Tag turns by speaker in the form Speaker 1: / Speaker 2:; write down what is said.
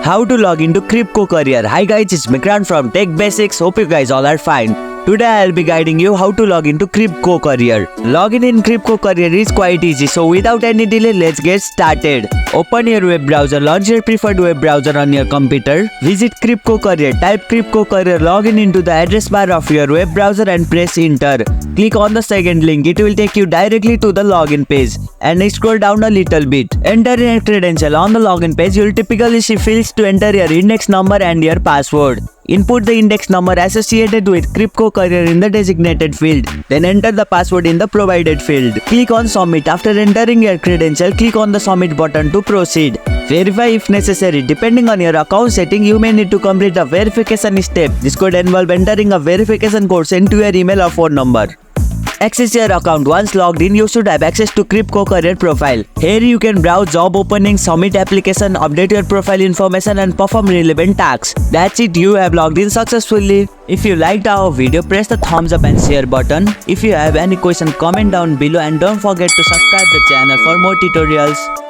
Speaker 1: How to log into KRIBHCO Career. Hi guys, it's Mikran from Tech Basics. Hope you guys all are fine. Today I'll be guiding you how to log into KRIBHCO Career. Login in KRIBHCO Career is quite easy, so without any delay, let's get started. Open your web browser, launch your preferred web browser on your computer. Visit KRIBHCO Career, type KRIBHCO Career, login into the address bar of your web browser and press enter. Click on the second link, it will take you directly to the login page. And scroll down a little bit. Enter your credential. On the login page, you will typically see fields to enter your index number and your password. Input the index number associated with KRIBHCO Career in the designated field. Then enter the password in the provided field. Click on Submit. After entering your credential, click on the Submit button to proceed. Verify if necessary. Depending on your account setting, you may need to complete a verification step. This could involve entering a verification code sent to your email or phone number. Access your account. Once logged in, you should have access to KRIBHCO Career profile. Here you can browse job openings, submit application, update your profile information and perform relevant tasks. That's it, you have logged in successfully. If you liked our video, press the thumbs up and share button. If you have any question, comment down below and don't forget to subscribe the channel for more tutorials.